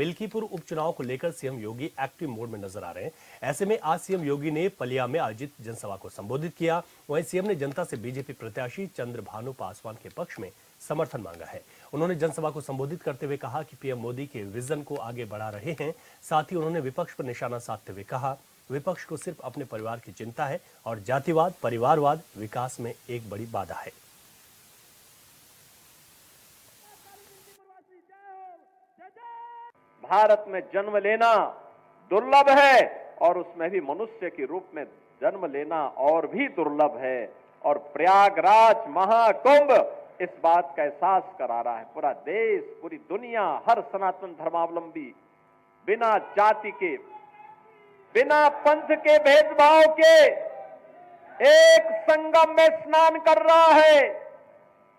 मिल्कीपुर उपचुनाव को लेकर सीएम योगी एक्टिव मोड में नजर आ रहे हैं। ऐसे में आज सीएम योगी ने पलिया में आयोजित जनसभा को संबोधित किया। वहीं सीएम ने जनता से बीजेपी प्रत्याशी चंद्रभानु पासवान के पक्ष में समर्थन मांगा है। उन्होंने जनसभा को संबोधित करते हुए कहा कि पीएम मोदी के विजन को आगे बढ़ा रहे हैं। साथ ही उन्होंने विपक्ष पर निशाना साधते हुए कहा, विपक्ष को सिर्फ अपने परिवार की चिंता है और जातिवाद, परिवारवाद विकास में एक बड़ी बाधा है। भारत में जन्म लेना दुर्लभ है और उसमें भी मनुष्य के रूप में जन्म लेना और भी दुर्लभ है। और प्रयागराज महाकुंभ इस बात का एहसास करा रहा है। पूरा देश, पूरी दुनिया, हर सनातन धर्मावलंबी बिना जाति के, बिना पंथ के भेदभाव के एक संगम में स्नान कर रहा है,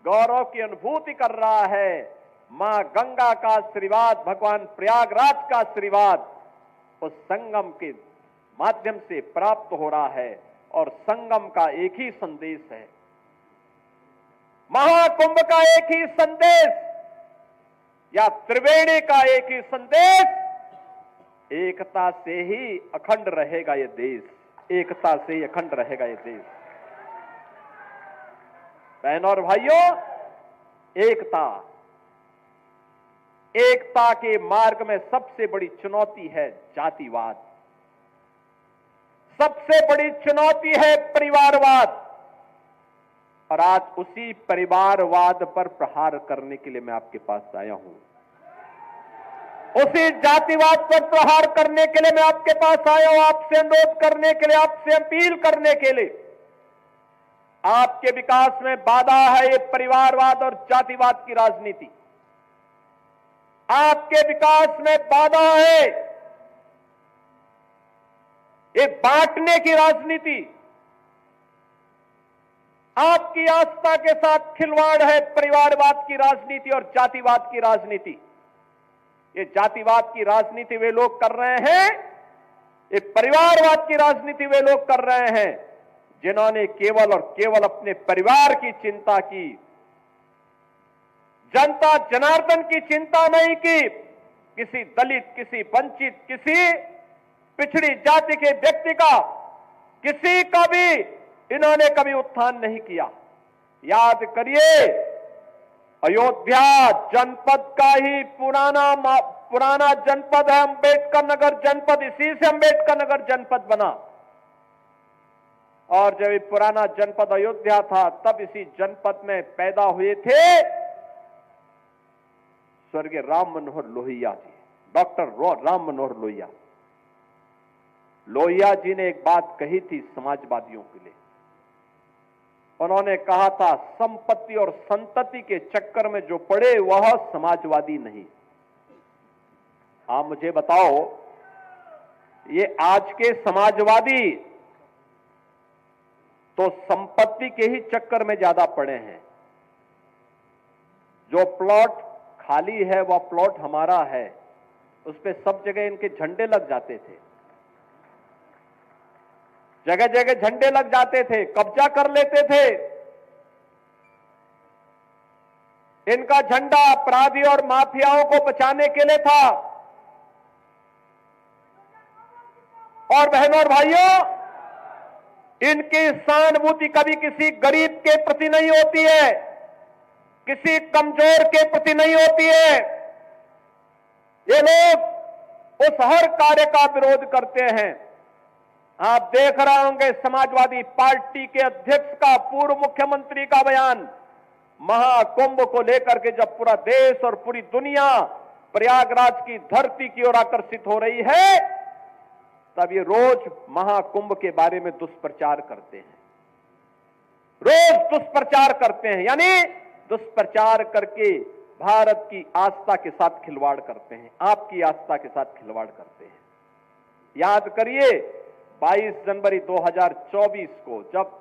गौरव की अनुभूति कर रहा है। मां गंगा का आशीर्वाद, भगवान प्रयागराज का आशीर्वाद उस संगम के माध्यम से प्राप्त हो रहा है। और संगम का एक ही संदेश है, महाकुंभ का एक ही संदेश या त्रिवेणी का एक ही संदेश, एकता से ही अखंड रहेगा ये देश, एकता से ही अखंड रहेगा ये देश। बहनों और भाइयों, एकता के मार्ग में सबसे बड़ी चुनौती है जातिवाद, सबसे बड़ी चुनौती है परिवारवाद। और आज उसी परिवारवाद पर प्रहार करने के लिए मैं आपके पास आया हूं, उसी जातिवाद पर प्रहार करने के लिए मैं आपके पास आया हूं, आपसे अनुरोध करने के लिए, आपसे अपील करने के लिए। आपके विकास में बाधा है ये परिवारवाद और जातिवाद की राजनीति। आपके विकास में बाधा है ये बांटने की राजनीति। आपकी आस्था के साथ खिलवाड़ है परिवारवाद की राजनीति और जातिवाद की राजनीति। ये जातिवाद की राजनीति वे लोग कर रहे हैं, ये परिवारवाद की राजनीति वे लोग कर रहे हैं जिन्होंने केवल और केवल अपने परिवार की चिंता की, जनता जनार्दन की चिंता नहीं की। किसी दलित, किसी वंचित, किसी पिछड़ी जाति के व्यक्ति का, किसी का भी इन्होंने कभी उत्थान नहीं किया। याद करिए, अयोध्या जनपद का ही पुराना जनपद है अंबेडकर नगर जनपद, इसी से अंबेडकर नगर जनपद बना। और जब ये पुराना जनपद अयोध्या था तब इसी जनपद में पैदा हुए थे स्वर्गीय राम मनोहर लोहिया जी, डॉक्टर राम मनोहर लोहिया। लोहिया जी ने एक बात कही थी समाजवादियों के लिए। उन्होंने कहा था, संपत्ति और संतति के चक्कर में जो पड़े वह समाजवादी नहीं। आप मुझे बताओ, ये आज के समाजवादी तो संपत्ति के ही चक्कर में ज्यादा पड़े हैं। जो प्लॉट खाली है वह प्लॉट हमारा है, उस पे सब जगह इनके झंडे लग जाते थे, जगह जगह झंडे लग जाते थे, कब्जा कर लेते थे। इनका झंडा अपराधी और माफियाओं को बचाने के लिए था। और बहनों और भाइयों, इनकी सहानुभूति कभी किसी गरीब के प्रति नहीं होती है, किसी कमजोर के प्रति नहीं होती है। ये लोग उस हर कार्य का विरोध करते हैं। आप देख रहे होंगे समाजवादी पार्टी के अध्यक्ष का, पूर्व मुख्यमंत्री का बयान महाकुंभ को लेकर के, जब पूरा देश और पूरी दुनिया प्रयागराज की धरती की ओर आकर्षित हो रही है, तब ये रोज महाकुंभ के बारे में दुष्प्रचार करते हैं, रोज दुष्प्रचार करते हैं। यानी दुष्प्रचार करके भारत की आस्था के साथ खिलवाड़ करते हैं, आपकी आस्था के साथ खिलवाड़ करते हैं। याद करिए, 22 जनवरी 2024 को जब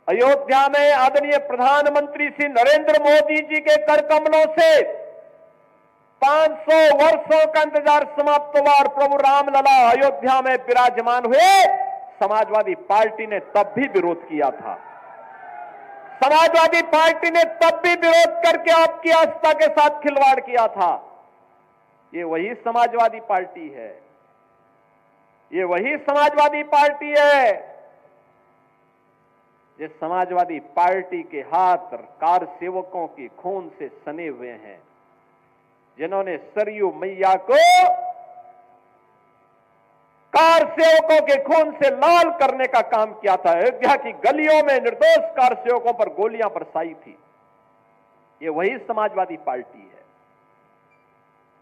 अयोध्या में आदरणीय प्रधानमंत्री श्री नरेंद्र मोदी जी के कर कमलों से 500 वर्षों का इंतजार समाप्त हुआ और प्रभु रामलला अयोध्या में विराजमान हुए, समाजवादी पार्टी ने तब भी विरोध किया था। समाजवादी पार्टी ने तब भी विरोध करके आपकी आस्था के साथ खिलवाड़ किया था। ये वही समाजवादी पार्टी है, ये वही समाजवादी पार्टी है जिस समाजवादी पार्टी के हाथ कार सेवकों के खून से सने हुए हैं, जिन्होंने सरयू मैया को कार सेवकों के खून से लाल करने का काम किया था। अयोध्या की गलियों में निर्दोष कार सेवकों पर गोलियां बरसाई थी। ये वही समाजवादी पार्टी है।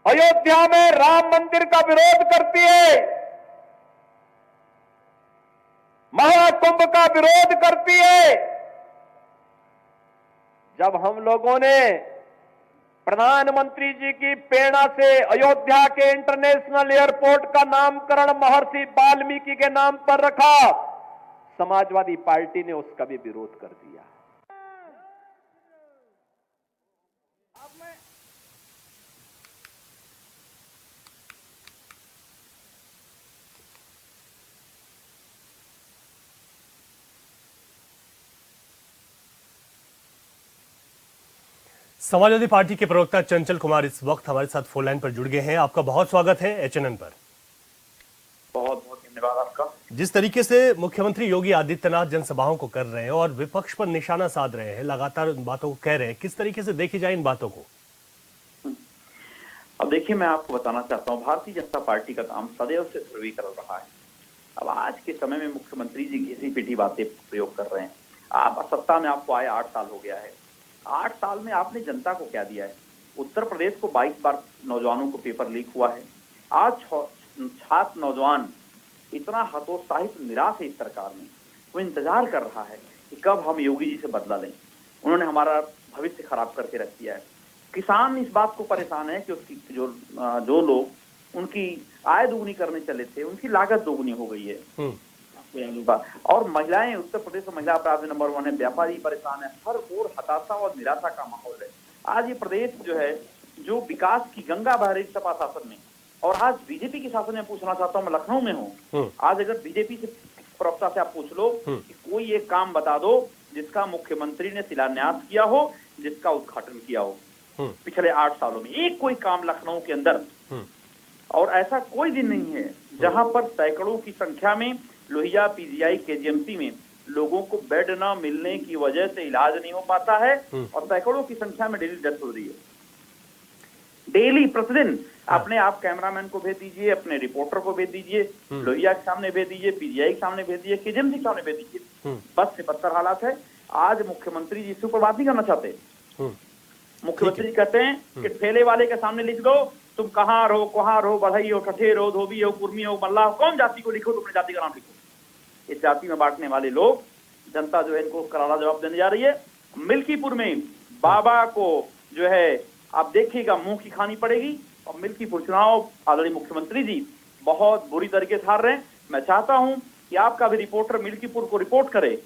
अयोध्या में राम मंदिर का विरोध करती है, महाकुंभ का विरोध करती है। जब हम लोगों ने प्रधानमंत्री जी की प्रेरणा से अयोध्या के इंटरनेशनल एयरपोर्ट का नामकरण महर्षि वाल्मीकि के नाम पर रखा, समाजवादी पार्टी ने उसका भी विरोध कर दिया। समाजवादी पार्टी के प्रवक्ता चंचल कुमार इस वक्त हमारे साथ फोन लाइन पर जुड़ गए हैं। आपका बहुत स्वागत है एचएनएन पर। बहुत बहुत धन्यवाद आपका। जिस तरीके से मुख्यमंत्री योगी आदित्यनाथ जनसभाओं को कर रहे हैं और विपक्ष पर निशाना साध रहे हैं, लगातार बातों को कह रहे हैं, किस तरीके से देखी जाए इन बातों को? अब देखिए, मैं आपको बताना चाहता हूँ, भारतीय जनता पार्टी का काम सदैव से ध्रुवीकरण रहा है। अब आज के समय में मुख्यमंत्री जी घिसी पिटी बातें प्रयोग कर रहे हैं। आप सत्ता में आपको आए 8 साल हो गया है। 8 साल में आपने जनता को क्या दिया है? उत्तर प्रदेश को 22 बार नौजवानों को पेपर लीक हुआ है। आज छात्र नौजवान इतना हतोत्साहित निराश है इस सरकार में, वो इंतजार कर रहा है कि कब हम योगी जी से बदला लें। उन्होंने हमारा भविष्य खराब करके रख दिया है। किसान इस बात को परेशान है कि उसकी जो लोग उनकी आय दोगुनी करने चले थे, उनकी लागत दोगुनी हो गई है। और महिलाएं, उत्तर प्रदेश में महिला अपराध नंबर 1 है। व्यापारी परेशान है। हर ओर हताशा और निराशा का माहौल है। आज ये प्रदेश जो है, जो विकास की गंगा बह रही सपा शासन में, और आज बीजेपी के शासन में पूछना चाहता हूँ, मैं लखनऊ में हूँ। आज अगर बीजेपी से प्रवक्ता से आप पूछ लो कि कोई एक काम बता दो जिसका मुख्यमंत्री ने शिलान्यास किया हो, जिसका उद्घाटन किया हो पिछले 8 सालों में, एक कोई काम लखनऊ के अंदर। और ऐसा कोई दिन नहीं है जहां पर सैकड़ों की संख्या में लोहिया पीजीआई केजीएमसी में लोगों को बेड न मिलने की वजह से इलाज नहीं हो पाता है, और सैकड़ों की संख्या में डेली डेथ हो रही है। डेली, प्रतिदिन। अपने आप कैमरामैन को भेज दीजिए, अपने रिपोर्टर को भेज दीजिए, लोहिया के सामने भेज दीजिए, पीजीआई के सामने भेज दीजिए, केजीएमसी के सामने भेज दीजिए। बस से बदतर हालात है। आज मुख्यमंत्री जी इसके ऊपर बात नहीं करना चाहते। मुख्यमंत्री जी कहते हैं कि ठेले वाले के सामने लिख दो, तुम कहाँ रहो, कहाँ रहो, बढ़ई हो, ठठेर हो, धोबी हो, कुर्मी हो, मल्ला हो, कौन जाति को लिखो, तुमने जाति का नाम लिखो। इस जाति में बांटने वाले लोग, जनता जो है इनको करारा जवाब देने जा रही है। मिल्कीपुर में बाबा को जो है आप देखिएगा मुंह की खानी पड़ेगी। और मिल्कीपुर चुनाव आदरणीय मुख्यमंत्री जी बहुत बुरी तरीके से हार रहे हैं। मैं चाहता हूं कि आपका भी रिपोर्टर मिल्कीपुर को रिपोर्ट करे,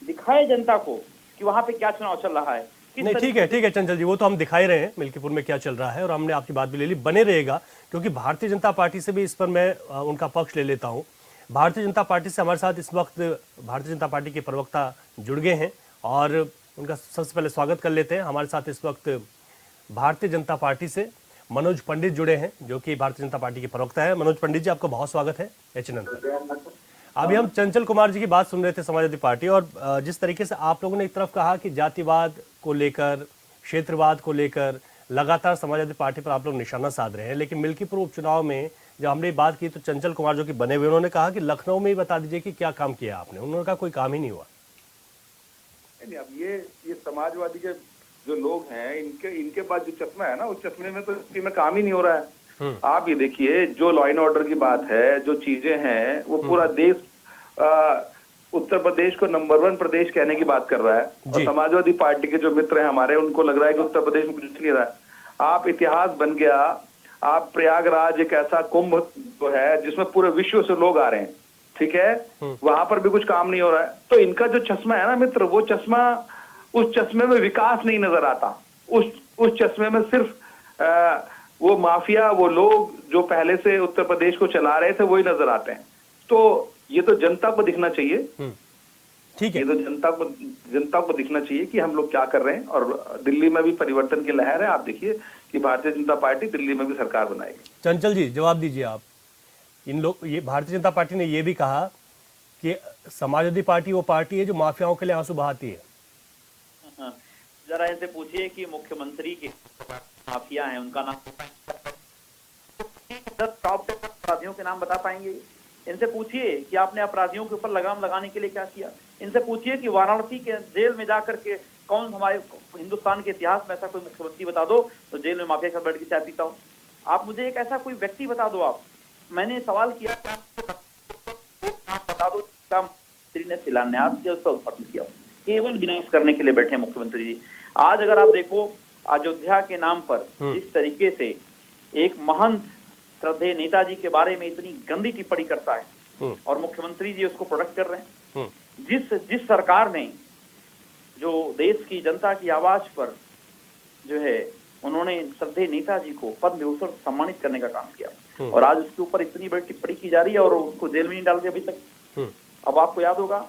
दिखाए जनता को कि वहां पे क्या चुनाव चल रहा है। नहीं, ठीक है चंचल जी, वो तो हम दिखाई रहे हैं मिल्कीपुर में क्या चल रहा है, और हमने आपकी बात भी ले ली। बने रहेगा, क्योंकि भारतीय जनता पार्टी से भी इस पर मैं उनका पक्ष ले लेता हूं। भारतीय जनता पार्टी से हमारे साथ इस वक्त भारतीय जनता पार्टी के प्रवक्ता जुड़ गए हैं, और उनका सबसे पहले स्वागत कर लेते हैं। हमारे साथ इस वक्त भारतीय जनता पार्टी से मनोज पंडित जुड़े हैं, जो कि भारतीय जनता पार्टी के प्रवक्ता है। मनोज पंडित जी, आपका बहुत स्वागत है एचएनएन पर। अभी हम चंचल कुमार जी की बात सुन रहे थे, समाजवादी पार्टी, और जिस तरीके से आप लोगों ने एक तरफ कहा कि जातिवाद को लेकर, क्षेत्रवाद को लेकर लगातार समाजवादी पार्टी पर आप लोग निशाना साध रहे हैं, लेकिन मिल्कीपुर उपचुनाव में जब हमने बात की तो चंचल कुमार जो कि बने हुए, उन्होंने कहा कि लखनऊ में ही बता दीजिए कि क्या काम किया आपने। उन्होंने कहा कोई काम ही नहीं हुआ। नहीं, अब ये समाजवादी के जो लोग हैं, इनके पास जो चश्मा है ना, उस चश्मे में तो इसी में काम ही नहीं हो रहा है। आप ये देखिए, जो लॉ एंड ऑर्डर की बात है, जो चीजें हैं, वो पूरा देश उत्तर प्रदेश को नंबर 1 प्रदेश कहने की बात कर रहा है। और समाजवादी पार्टी के जो मित्र हैं हमारे, उनको लग रहा है कि उत्तर प्रदेश में कुछ नहीं रहा है। आप इतिहास बन गया, आप प्रयागराज एक ऐसा कुंभ जो है जिसमें पूरे विश्व से लोग आ रहे हैं, ठीक है, वहां पर भी कुछ काम नहीं हो रहा है। तो इनका जो चश्मा है ना मित्र, वो चश्मा, उस चश्मे में विकास नहीं नजर आता। उस चश्मे में सिर्फ वो माफिया, वो लोग जो पहले से उत्तर प्रदेश को चला रहे थे, वही नजर आते हैं। तो ये तो जनता को दिखना चाहिए। ठीक है, ये तो जनता को दिखना चाहिए कि हम लोग क्या कर रहे हैं। और दिल्ली में भी परिवर्तन की लहर है। आप देखिए कि भारतीय जनता पार्टी दिल्ली में भी सरकार बनाएगी। चंचल जी जवाब दीजिए आप। इन लोग ये भारतीय जनता पार्टी ने ये भी कहा कि समाजवादी पार्टी वो पार्टी है जो माफियाओं के लिए आंसू बहाती है। जरा इनसे पूछिए कि मुख्यमंत्री के माफिया हैं उनका नाम 10 टॉप अपराधियों के नाम बता पाएंगे? इनसे पूछिए कि आपने अपराधियों के ऊपर लगाम लगाने के लिए क्या किया? इनसे पूछिए कि वाराणसी के जेल में जाकर के कौन हमारे हिंदुस्तान के इतिहास में ऐसा कोई मुख्यमंत्री बता दो तो जेल में माफिया के साथ बैठ के चाय पीता हो। आप मुझे एक ऐसा कोई व्यक्ति बता दो। आप मैंने सवाल किया बता दो मंत्री ने शिलान्यास किया उसका उद्घाटन किया, केवल विनाश करने के लिए बैठे मुख्यमंत्री जी। आज अगर आप देखो अयोध्या के नाम पर जिस तरीके से एक महंत श्रद्धेय नेताजी के बारे में इतनी गंदी टिप्पणी करता है और मुख्यमंत्री जी उसको प्रोटेक्ट कर रहे हैं। जिस सरकार ने जो देश की जनता की आवाज पर जो है उन्होंने श्रद्धेय नेताजी को पद्म विभूषण सम्मानित करने का काम किया और आज उसके ऊपर इतनी बड़ी टिप्पणी की जा रही है और उसको जेल में नहीं डाल दिया अभी तक। अब आपको याद होगा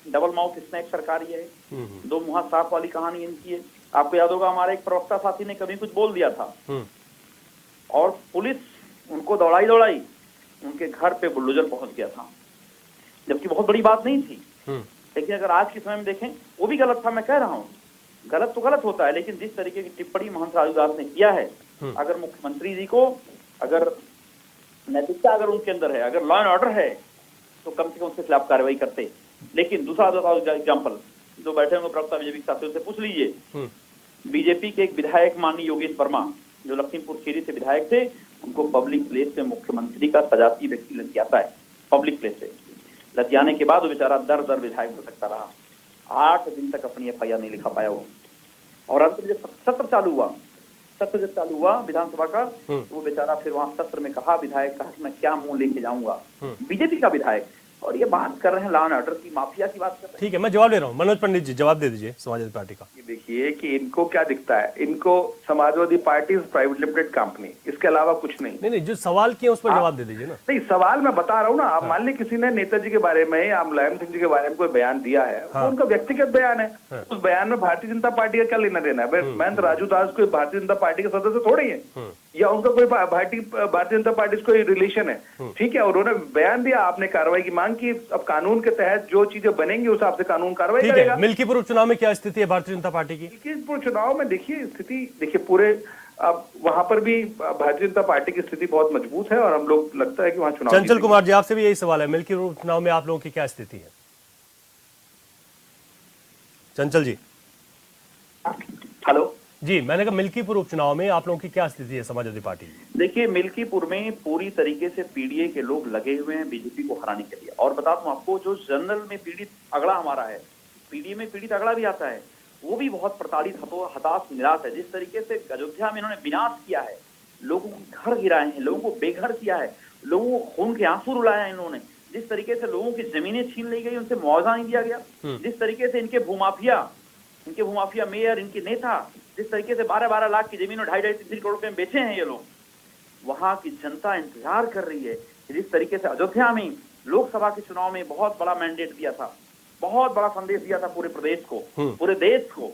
डबल माउथ स्नैक सरकार ये है, दो मुहा साफ वाली कहानी इनकी है। आपको याद होगा हमारे एक प्रवक्ता साथी ने कभी कुछ बोल दिया था और पुलिस उनको दौड़ाई उनके घर पे बुलडोजर पहुंच गया था, जबकि बहुत बड़ी बात नहीं थी। लेकिन अगर आज के समय में देखें वो भी गलत था। मैं कह रहा हूँ गलत तो गलत होता है, लेकिन जिस तरीके की टिप्पणी महंत राजू दास ने किया है, अगर मुख्यमंत्री जी को अगर नैतिकता अगर उनके अंदर है, अगर लॉ एंड ऑर्डर है तो कम से कम उसके खिलाफ कार्रवाई करते। लेकिन दूसरा एग्जाम्पल जो बैठे होंगे प्रवक्ता बीजेपी के साथियों से पूछ लीजिए। बीजेपी के एक विधायक माननीय योगेश वर्मा जो लखीमपुर खीरी से विधायक थे, उनको पब्लिक प्लेस से मुख्यमंत्री का सजाती व्यक्ति लतियाता है। पब्लिक प्लेस से लतियाने के बाद वो बेचारा दर विधायक हो सकता रहा। 8 दिन तक अपनी FIR नहीं लिखा पाया वो। और अंत में जब सत्र जब चालू हुआ विधानसभा का, तो वो बेचारा फिर वहां सत्र में कहा, विधायक कहा कि मैं क्या मुंह लेके जाऊंगा। बीजेपी का विधायक, और ये बात कर रहे हैं लॉ एंड ऑर्डर की, माफिया की बात कर रहे हैं। ठीक है, मैं जवाब ले रहा हूँ। मनोज पंडित जी जवाब दे दीजिए समाजवादी पार्टी का। ये देखिए कि इनको क्या दिखता है, इनको Samajwadi party private limited company, इसके अलावा कुछ नहीं। नहीं जो सवाल किए उस पर जवाब दे दीजिए ना। नहीं, सवाल मैं बता रहा हूँ ना। आप मान ली किसी ने नेताजी के बारे में या मुलायम सिंह जी के बारे में कोई बयान दिया है, वो उनका व्यक्तिगत बयान है। उस बयान में भारतीय जनता पार्टी का क्या लेना देना है? महंत राजू दास कोई भारतीय जनता पार्टी के सदस्य थोड़े ही है या उनका कोई भारतीय जनता पार्टी से कोई रिलेशन है। ठीक है, उन्होंने बयान दिया, आपने कार्रवाई की मांग की। अब कानून के तहत जो चीजें बनेंगी उस हिसाब से कानून कार्रवाई करेगा। मिल्कीपुर उपचुनाव में क्या स्थिति है भारतीय जनता पार्टी की? मिल्कीपुर चुनाव में देखिए स्थिति, देखिए पूरे अब वहां पर भी भारतीय जनता पार्टी की स्थिति बहुत मजबूत है और हम लोग लगता है कि वहां चुनाव। चंचल कुमार जी आपसे भी यही सवाल है, मिल्कीपुर उपचुनाव में आप लोगों की क्या स्थिति है? चंचल जी। हेलो जी, मैंने कहा मिल्कीपुर उपचुनाव में आप लोगों की क्या स्थिति है समाजवादी पार्टी की? देखिए मिल्कीपुर में पूरी तरीके से पीडीए के लोग लगे हुए हैं बीजेपी को हराने के लिए। और बता दूं आपको, जो जनरल में पीड़ित अगला हमारा है, पीडीए में पीड़ित अगला भी आता है, वो भी बहुत प्रताड़ित, हताश, निराश है। जिस तरीके से अयोध्या में इन्होंने विनाश किया है, लोगों के घर गिराए हैं, लोगों को बेघर किया है, लोगों को खून के आंसू रुलाया है इन्होंने। जिस तरीके से लोगों की जमीनें छीन ली गई, उनसे मुआवजा नहीं दिया गया। जिस तरीके से इनके भूमाफिया मेयर, इनके नेता जिस तरीके से 12-12 लाख की जमीन और 2.5-3 करोड़ रुपए में बेचे हैं ये लोग, वहां की जनता इंतजार कर रही है। जिस तरीके से अयोध्या में लोकसभा के चुनाव में बहुत बड़ा मैंडेट दिया था, बहुत बड़ा संदेश दिया था पूरे प्रदेश को, पूरे देश को,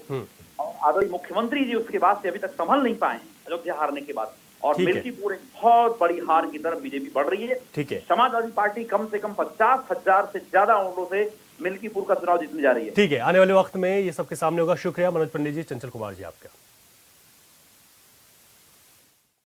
और आदरणीय मुख्यमंत्री जी उसके बाद से अभी तक संभल नहीं पाए हैं अयोध्या हारने के बाद। और मिल्कीपुर एक बहुत बड़ी हार की तरफ बीजेपी बढ़ रही है। ठीक है, समाजवादी पार्टी कम से कम 50,000 से ज्यादा वोटों से मिल्कीपुर का चुनाव जीतने जा रही है। ठीक है, आने वाले वक्त में ये सबके सामने होगा। शुक्रिया मनोज पंडित जी, चंचल कुमार जी आपका।